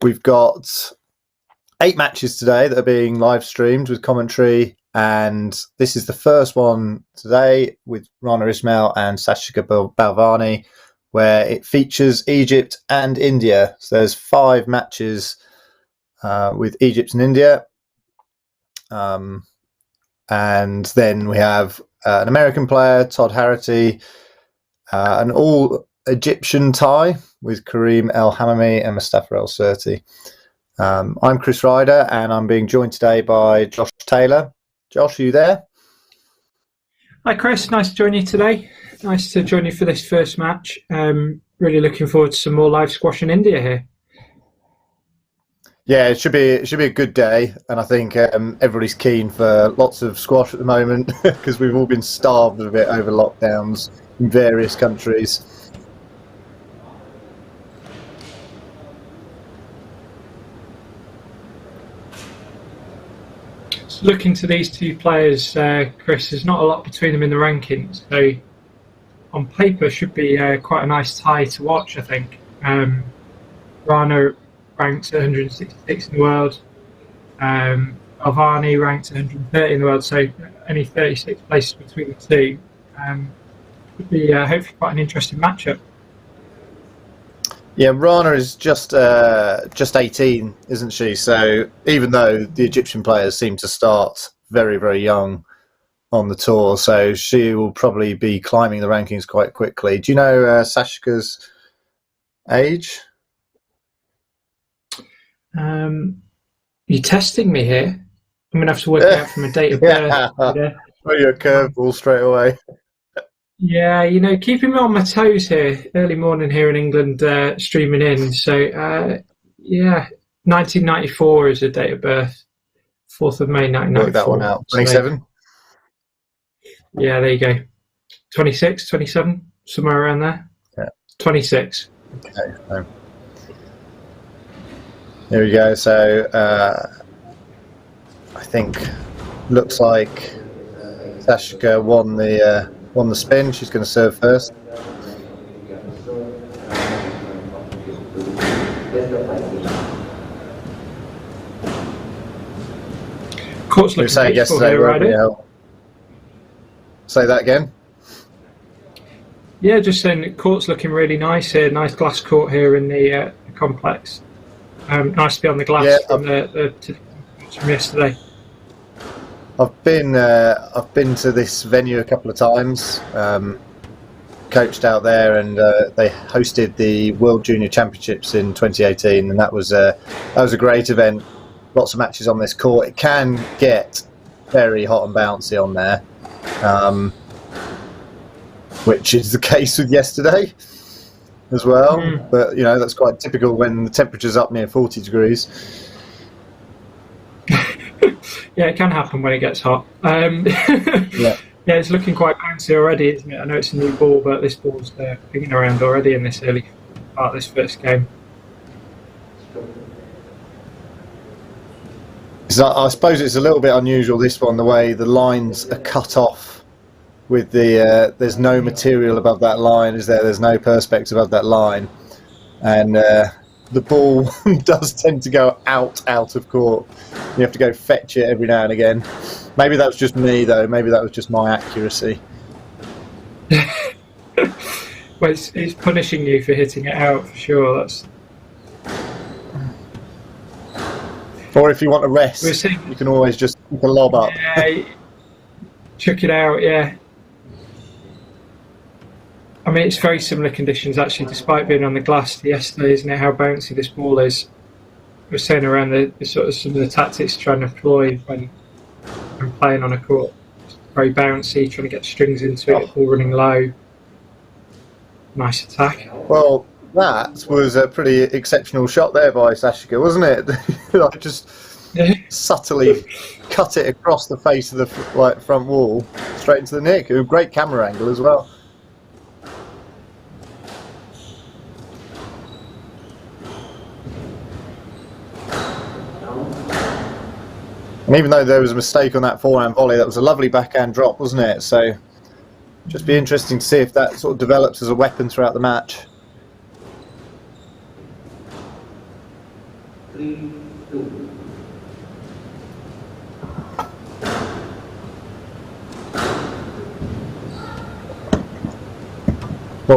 We've got 8 matches today that are being live streamed with commentary, and this is the first one today with Rana, Ismail and Sachika Balvani, where it features Egypt and India. So there's 5 matches with Egypt and India. And then we have an American player, Todd Harity, an all-Egyptian tie with Kareem El Hamami and Mustafa El Surti. I'm Chris Ryder, and I'm being joined today by Josh Taylor. Josh, are you there? Hi, Chris. Nice to join you today. Nice to join you for this first match. Really looking forward to some more live squash in India here. Yeah, it should be a good day, and I think everybody's keen for lots of squash at the moment because we've all been starved a bit over lockdowns in various countries. So looking to these two players, Chris, there's not a lot between them in the rankings. So on paper, should be quite a nice tie to watch, I think. Rana ranks 166 in the world. Balvani ranks 130 in the world, so only 36 places between the two. Could be hopefully quite an interesting matchup. Yeah, Rana is just 18, isn't she? So even though the Egyptian players seem to start very, very young on the tour, so she will probably be climbing the rankings quite quickly. Do you know Sachika's age? You're testing me here. I'm going to have to work it out from a date of birth. Throw you a curveball straight away. Yeah, you know, keeping me on my toes here. Early morning here in England, streaming in. So, 1994 is her date of birth. 4th of May, 1994. Work that one out. 27? Yeah, there you go. 26, 27, somewhere around there. Yeah. 26. Okay. So, here we go. So, I think looks like Sachika won the spin. She's going to serve first. Court's looking say yesterday, here, right? Say that again. Yeah, just saying the court's looking really nice here. Nice glass court here in the complex. Nice to be on the glass from yesterday. I've been to this venue a couple of times, coached out there, and they hosted the World Junior Championships in 2018, and that was a great event. Lots of matches on this court. It can get very hot and bouncy on there, which is the case with yesterday as well. But you know, that's quite typical when the temperature's up near 40 degrees. Yeah, it can happen when it gets hot. Yeah, it's looking quite bouncy already, isn't it? I know it's a new ball, but this ball's pinging around already in this early part of this first game. So I suppose it's a little bit unusual, this one, the way the lines are cut off with the there's no material above that line, is there? There's no perspex above that line, and the ball does tend to go out of court. You have to go fetch it every now and again. Maybe that was just me, though. Maybe that was just my accuracy. Well, it's punishing you for hitting it out, for sure. That's. Or if you want a rest, you can always just keep a lob up. Yeah, chuck it out, yeah. I mean, it's very similar conditions, actually, despite being on the glass yesterday, isn't it? How bouncy this ball is. We're saying around the sort of some of the tactics trying to employ when playing on a court. It's very bouncy, trying to get strings into it, ball running low. Nice attack. Well, that was a pretty exceptional shot there by Sachika, wasn't it? I just subtly cut it across the face of the front wall, straight into the nick. A great camera angle as well. And even though there was a mistake on that forehand volley, that was a lovely backhand drop, wasn't it? So just be interesting to see if that sort of develops as a weapon throughout the match. Well,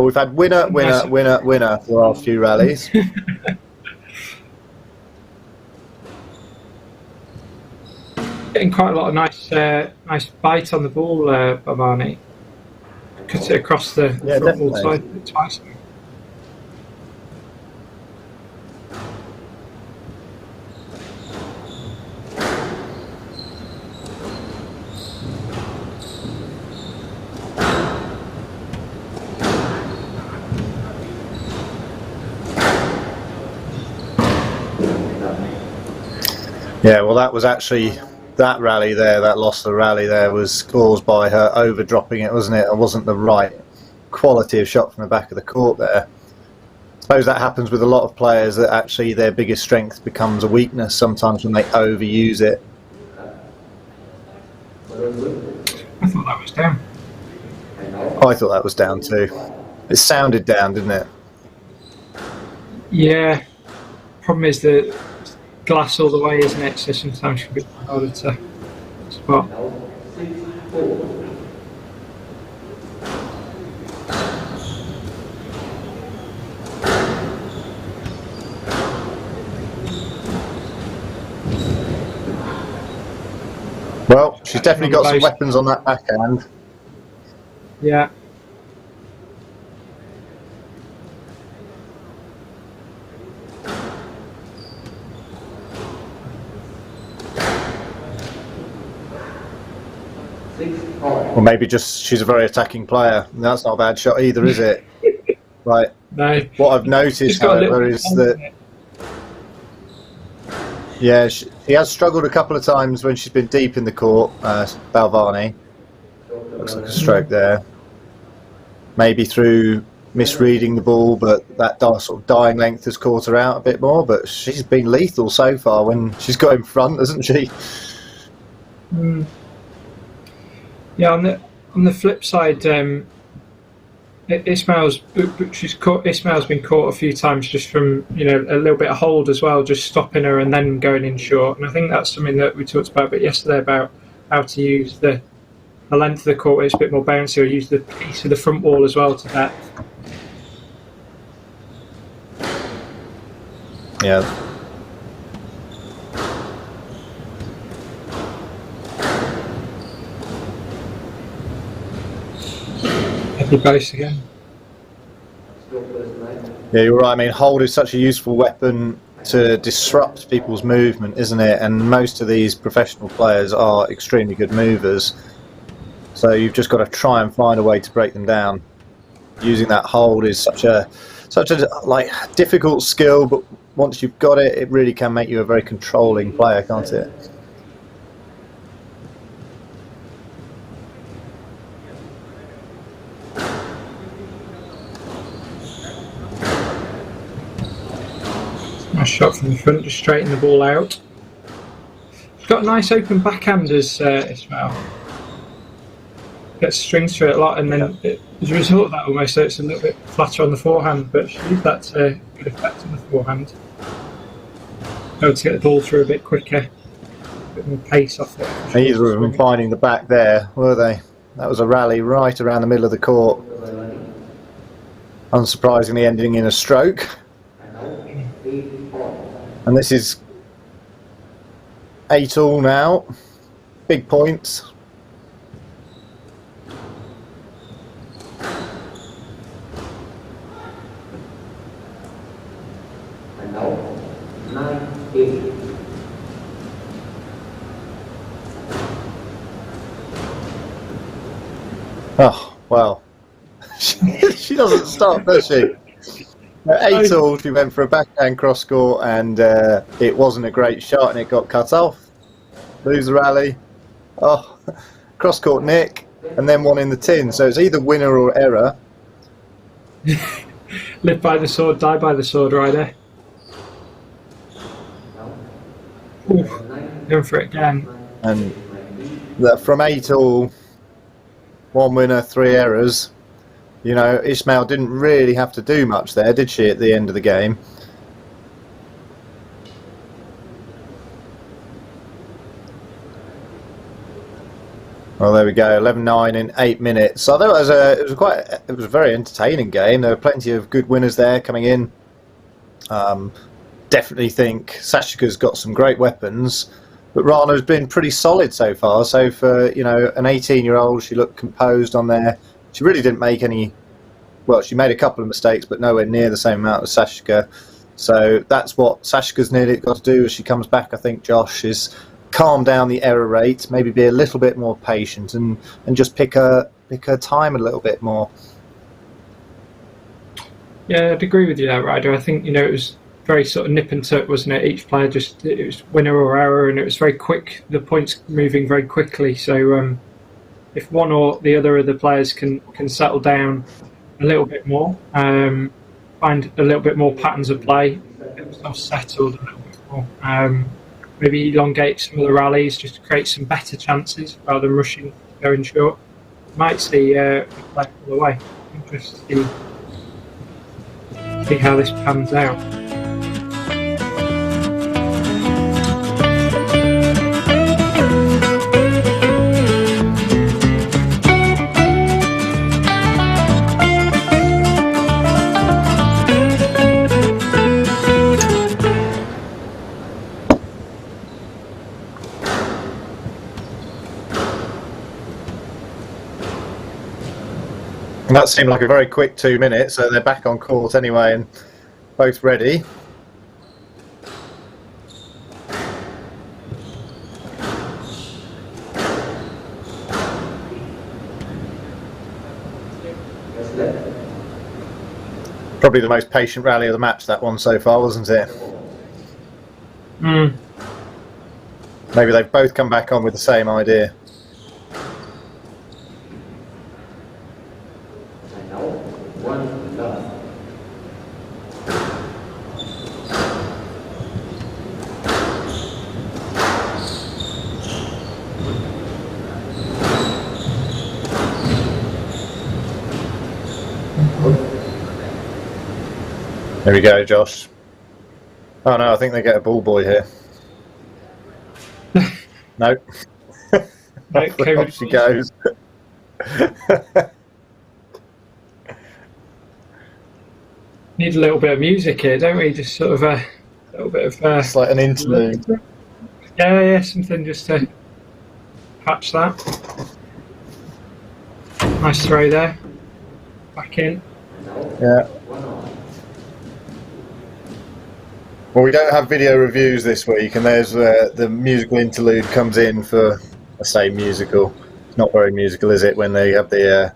we've had winner, winner, winner, winner for the last few rallies. Getting quite a lot of nice bite on the ball, Balvani. Cut it across the front wall side twice. Yeah, well, that was actually that rally there, that loss of the rally there was caused by her over dropping it, wasn't it? It wasn't the right quality of shot from the back of the court there. I suppose that happens with a lot of players, that actually their biggest strength becomes a weakness sometimes when they overuse it. I thought that was down. I thought that was down too. It sounded down, didn't it? Yeah. Problem is the glass all the way, isn't it? So sometimes it can be harder to spot. Well, she's definitely got some weapons on that backhand. Yeah. Or maybe just she's a very attacking player. That's not a bad shot either, is it? Right. No. What I've noticed, however, is that yeah, she has struggled a couple of times when she's been deep in the court. Balvani. Looks like a stroke there. Maybe through misreading the ball, but that sort of dying length has caught her out a bit more. But she's been lethal so far when she's got in front, hasn't she? Mm. Yeah, on the flip side, Ismail's been caught a few times just from a little bit of hold as well, just stopping her and then going in short. And I think that's something that we talked about a bit yesterday, about how to use the length of the court where it's a bit more bouncy, or use the piece of the front wall as well to depth. Yeah. Heavy base again. Yeah, you're right. I mean, hold is such a useful weapon to disrupt people's movement, isn't it? And most of these professional players are extremely good movers. So you've just got to try and find a way to break them down. Using that hold is such a difficult skill, but once you've got it, it really can make you a very controlling player, can't it? Nice shot from the front, just straighten the ball out. She's got a nice open backhand as Ismail. Gets strings through it a lot, and then as a result of that, almost so it's a little bit flatter on the forehand, but she used that to good effect on the forehand. Able to get the ball through a bit quicker, a bit more pace off it. Neither of them finding the back there, were they? That was a rally right around the middle of the court. Unsurprisingly ending in a stroke. And this is 8-all now. Big points. Oh, well. She doesn't stop, does she? At 8-all, she went for a backhand cross court, and it wasn't a great shot, and it got cut off. Lose the rally. Oh, cross court nick, and then one in the tin. So it's either winner or error. Live by the sword, die by the sword, Ryder. Ooh, going for it again. And from 8-all, one winner, 3 errors. You know, Ismail didn't really have to do much there, did she, at the end of the game? Well, there we go. 11-9 in 8 minutes. So I thought it was a very entertaining game. There were plenty of good winners there coming in. Definitely think Sachika's got some great weapons, but Rana has been pretty solid so far. So for an 18-year-old, she looked composed on there. She really didn't make any. Well, she made a couple of mistakes, but nowhere near the same amount as Sachika. So that's what Sachika's nearly got to do as she comes back. I think Josh is calm down the error rate, maybe be a little bit more patient, and just pick her time a little bit more. Yeah, I'd agree with you there, Ryder. I think it was very sort of nip and tuck, wasn't it? Each player it was winner or error, and it was very quick. The points moving very quickly. So if one or the other of the players can settle down a little bit more, find a little bit more patterns of play, get themselves settled a little bit more. Maybe elongate some of the rallies just to create some better chances rather than rushing, going short. Might see play all the way. Interesting to see how this pans out. And that seemed like a very quick 2 minutes, so they're back on court anyway and both ready. Probably the most patient rally of the match, that one so far, wasn't it? Maybe they've both come back on with the same idea. There we go, Josh. Oh no, I think they get a ball boy here. No. Off she goes. Need a little bit of music here, don't we? Just sort of a little bit of. It's like an interlude. Yeah, something just to patch that. Nice throw there. Back in. Yeah. Well, we don't have video reviews this week, and there's the musical interlude comes in for, I say musical. It's not very musical, is it? When they have the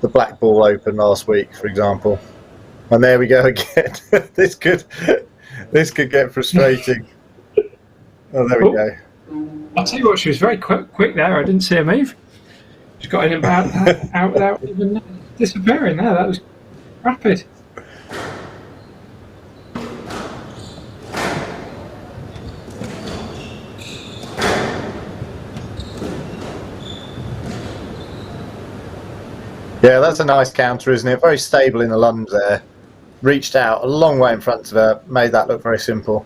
black ball open last week, for example. And there we go again. This could get frustrating. Oh, there we go. I'll tell you what, she was very quick there. I didn't see her move. She got in about out without even disappearing there. That was rapid. Yeah, that's a nice counter, isn't it? Very stable in the lunge there. Reached out a long way in front of her, made that look very simple.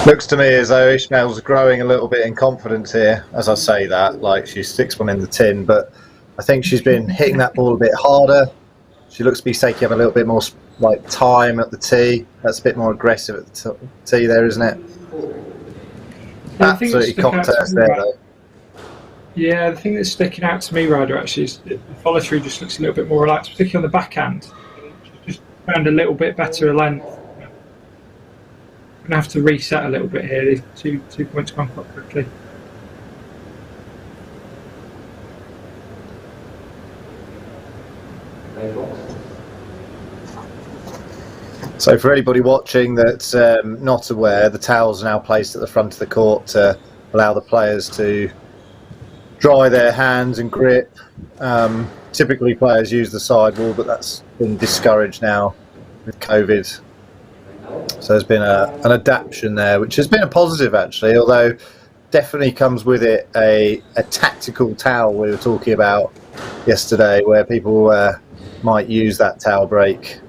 Looks to me as though Ismail's growing a little bit in confidence here. As I say that, like she sticks one in the tin, but I think she's been hitting that ball a bit harder. She looks to be taking up a little bit more like time at the tee. That's a bit more aggressive at the tee there, isn't it? Yeah, absolutely contest there, though. Yeah, the thing that's sticking out to me, Ryder, actually, is the follow through just looks a little bit more relaxed, particularly on the backhand. She's just found a little bit better length. I'm going to have to reset a little bit here. These two points gone quite quickly. So for anybody watching that's not aware, the towels are now placed at the front of the court to allow the players to dry their hands and grip. Typically players use the sidewall, but that's been discouraged now with COVID. So there's been an adaptation there, which has been a positive actually, although definitely comes with it a tactical towel we were talking about yesterday, where people might use that towel break,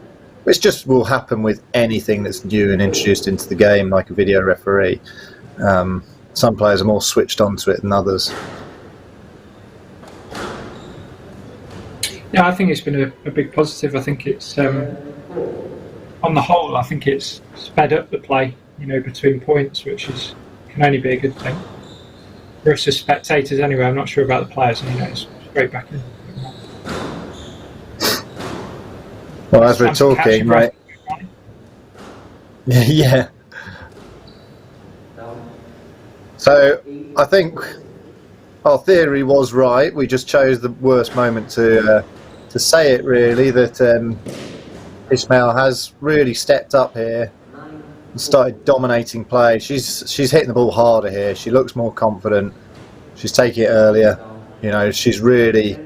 which just will happen with anything that's new and introduced into the game, like a video referee. Some players are more switched onto it than others. Yeah, I think it's been a big positive. I think it's, on the whole, I think it's sped up the play, between points, which can only be a good thing. For us as spectators anyway, I'm not sure about the players, it's straight back in. Well, as we're talking, right? Yeah. So I think our theory was right. We just chose the worst moment to say it, really, that Ismail has really stepped up here and started dominating play. She's hitting the ball harder here. She looks more confident. She's taking it earlier. She's really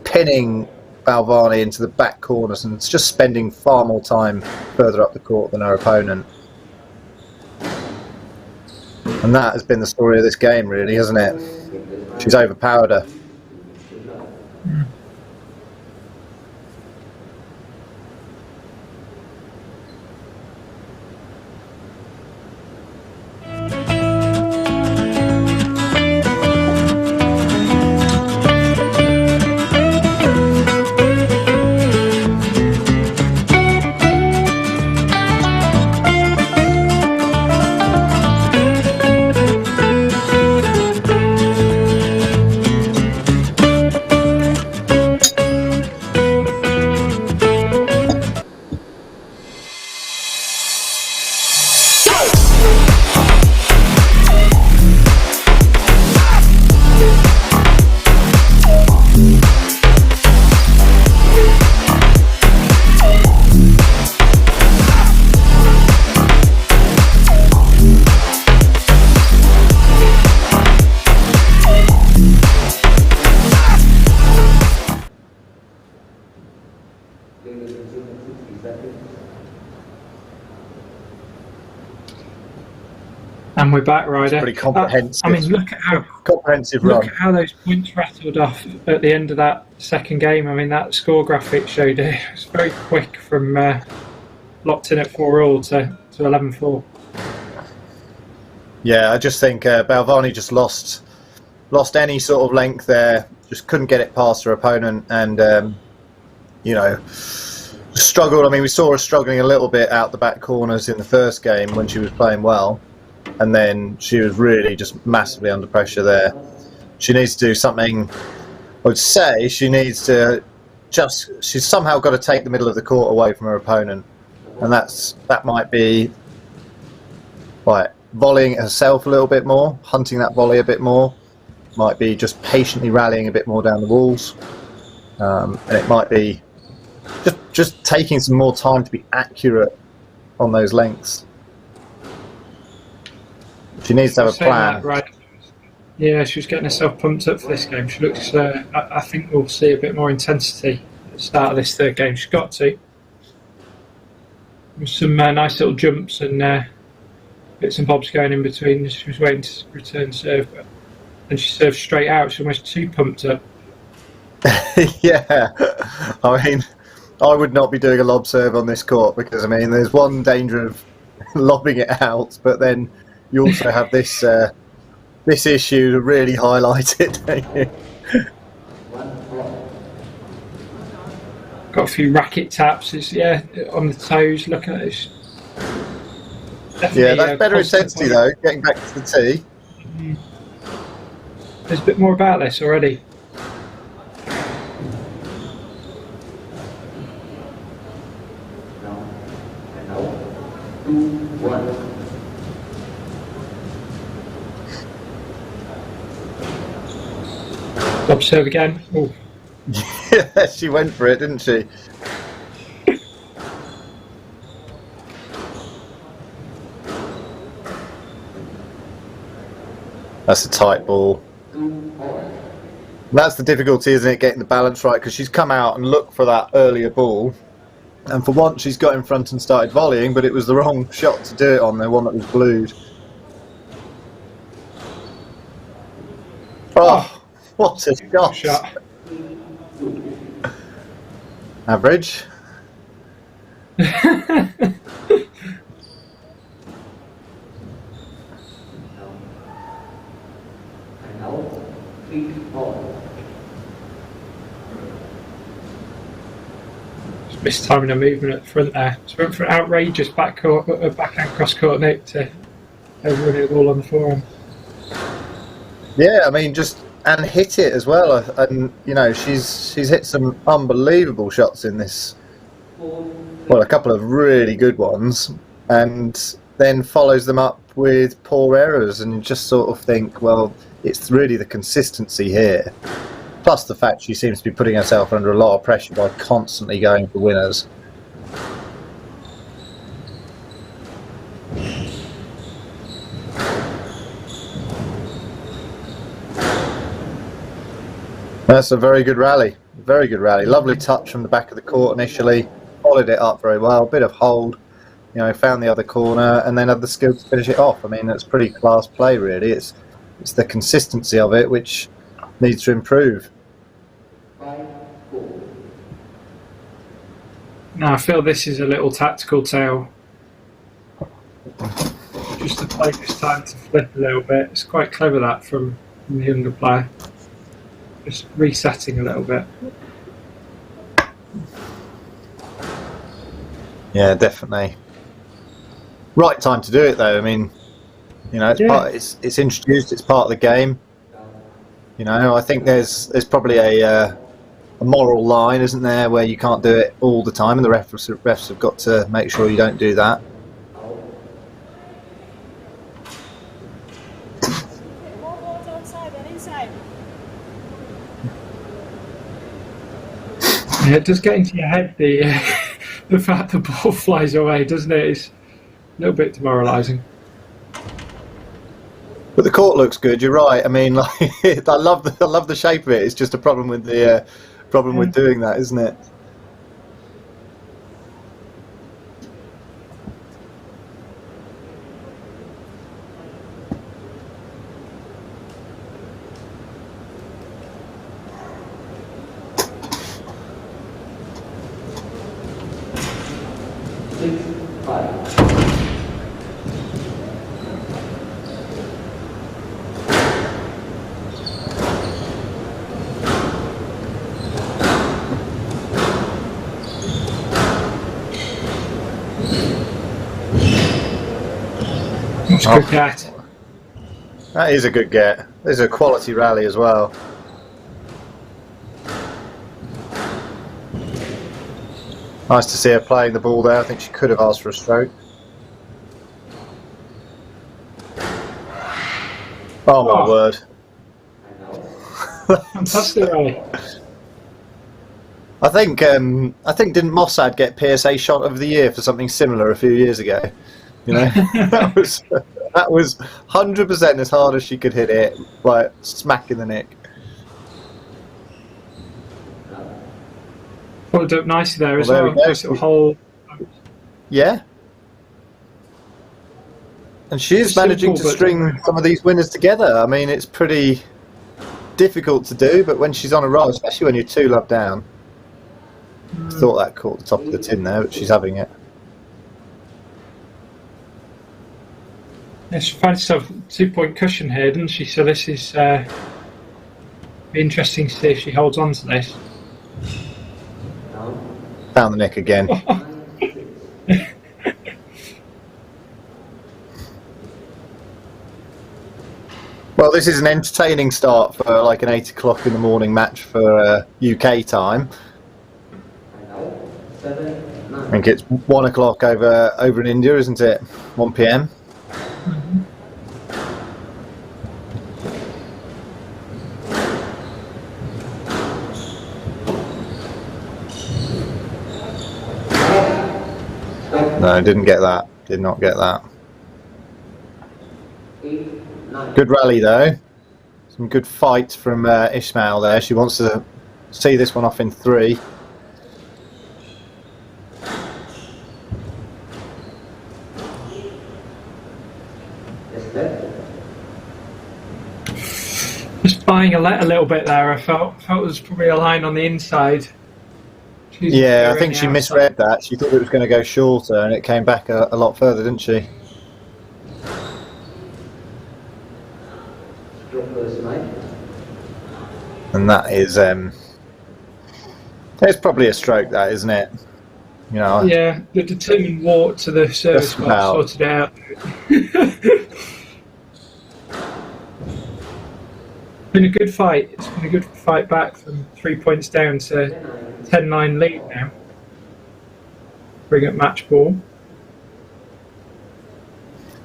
pinning Balvani into the back corners and just spending far more time further up the court than her opponent. And that has been the story of this game, really, hasn't it? She's overpowered her. And we're back, Ryder. Pretty comprehensive. Look at how comprehensive run. Look at how those points rattled off at the end of that second game. That score graphic showed it was very quick from locked in at 4-all to 11-4. Yeah, I just think Balvani just lost any sort of length there. Just couldn't get it past her opponent, and struggled. We saw her struggling a little bit out the back corners in the first game when she was playing well. And then she was really just massively under pressure there. She needs to do something. I would say she needs to she's somehow got to take the middle of the court away from her opponent, and that might be like volleying herself a little bit more, hunting that volley a bit more. Might be just patiently rallying a bit more down the walls, and it might be just taking some more time to be accurate on those lengths. She needs to have a plan. Right. Yeah, she was getting herself pumped up for this game. She looks. I think we'll see a bit more intensity at the start of this third game. She's got to. With some nice little jumps and bits and bobs going in between. She was waiting to return serve, and she served straight out. She's almost too pumped up. Yeah, I would not be doing a lob serve on this court because there's one danger of lobbing it out, but then you also have this issue to really highlight it, don't you? Got a few racket taps. It's, on the toes. Look at it. Yeah, that's better intensity though. Getting back to the tee. There's a bit more about this already. Lob serve again. Ooh. Yeah, she went for it, didn't she? That's a tight ball. That's the difficulty, isn't it, getting the balance right, because she's come out and looked for that earlier ball, and for once she's got in front and started volleying, but it was the wrong shot to do it on, the one that was blued. Oh, what a shot. Average. Just mistiming a movement at the front there. Just went for an outrageous backhand cross-court nick to overrun it all on the forehand. Yeah, I mean, and hit it as well. And you know, she's hit some unbelievable shots in this. Well, a couple of really good ones, and then follows them up with poor errors, and you just sort of think, well, it's really the consistency here, plus the fact she seems to be putting herself under a lot of pressure by constantly going for winners. That's a very good rally. Very good rally. Lovely touch from the back of the court initially. Followed it up very well. Bit of hold. You know, found the other corner and then had the skill to finish it off. I mean, that's pretty class play, really. It's the consistency of it which needs to improve. Now I feel this is a little tactical tale. Just to play this time to flip a little bit. It's quite clever that from the younger player. Just resetting a little bit. Yeah, definitely. Right time to do it, though. I mean, you know, it's introduced. It's part of the game. You know, I think there's probably a moral line, isn't there, where you can't do it all the time, and the refs have got to make sure you don't do that. Yeah, it does get into your head the fact the ball flies away, doesn't it? It's a little bit demoralising. But the court looks good. You're right. I mean, like, I love the shape of it. It's just a problem with the with doing that, isn't it? Good get. That is a good get. There's a quality rally as well. Nice to see her playing the ball there. I think she could have asked for a stroke. Oh my word. Fantastic rally. I think didn't Mossad get PSA shot of the year for something similar a few years ago? You know, that was 100% as hard as she could hit it, like smack in the nick. Followed up nicely there as Well, well. Nice little hole. Yeah. And she is managing to string some of these winners together. I mean, it's pretty difficult to do, but when she's on a roll, especially when you're 2-love down. I thought that caught the top of the tin there, but she's having it. Yeah, she found herself 2-point cushion here, didn't she? So this is be interesting to see if she holds on to this. Found the nick again. Well, this is an entertaining start for like an 8 o'clock in the morning match for UK time. I think it's 1 o'clock over in India, isn't it? 1 PM. No, didn't get that. Did not get that. Good rally though. Some good fight from Ismail there. She wants to see this one off in 3. Just buying a little bit there. I felt there was probably a line on the inside. Yeah, I think she misread that. She thought it was going to go shorter, and it came back a lot further, didn't she? And that is, it's probably a stroke, that, isn't it? You know. Yeah, the determined walk to the service spot sorted out. Been a good fight. It's been a good fight back from 3 points down to 10-9 lead now. Bring up match ball.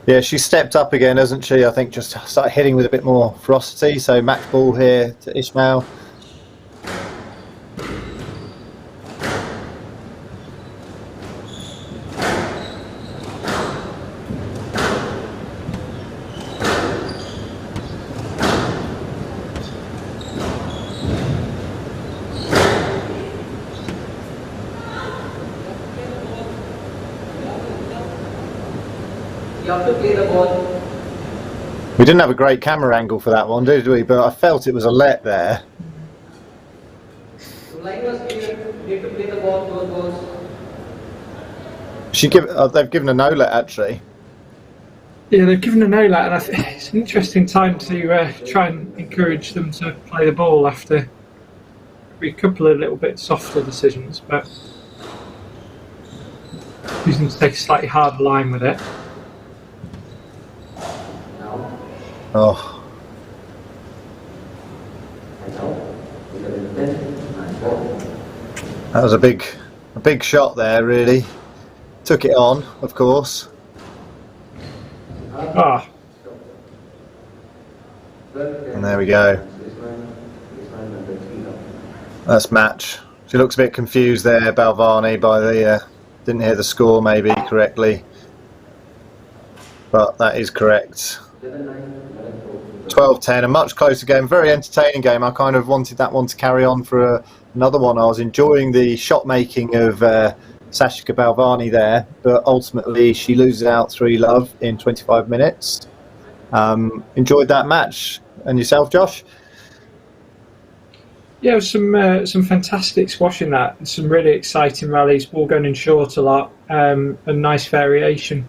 Yeah, she stepped up again, hasn't she? I think just started hitting with a bit more ferocity. So match ball here to Ismail. We didn't have a great camera angle for that one, did we? But I felt it was a let there. They've given a no let actually. Yeah, they've given a no let, and I think it's an interesting time to try and encourage them to play the ball after a couple of little bit softer decisions, but using to take a slightly harder line with it. Oh. That was a big shot there, really. Took it on, of course. Ah. And there we go. That's match. She looks a bit confused there, Balvani, by the didn't hear the score maybe correctly. But that is correct. 12-10, a much closer game, very entertaining game. I kind of wanted that one to carry on for another one. I was enjoying the shot making of Sachika Balvani there, but ultimately she loses out 3-love in 25 minutes. Enjoyed that match. And yourself, Josh? Yeah, some fantastic squash in that. Some really exciting rallies, ball going in short a lot, and nice variation.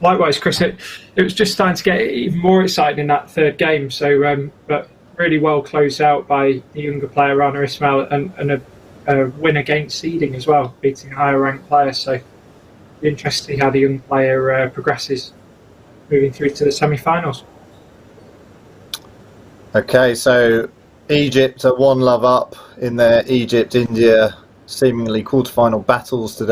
Likewise, Chris, it was just starting to get even more exciting in that third game. So, but really well closed out by the younger player, Rana Ismail, and a win against seeding as well, beating a higher ranked player. So, interesting to see how the young player progresses, moving through to the semi-finals. Okay, so Egypt are 1-love up in their Egypt-India seemingly quarterfinal battles today.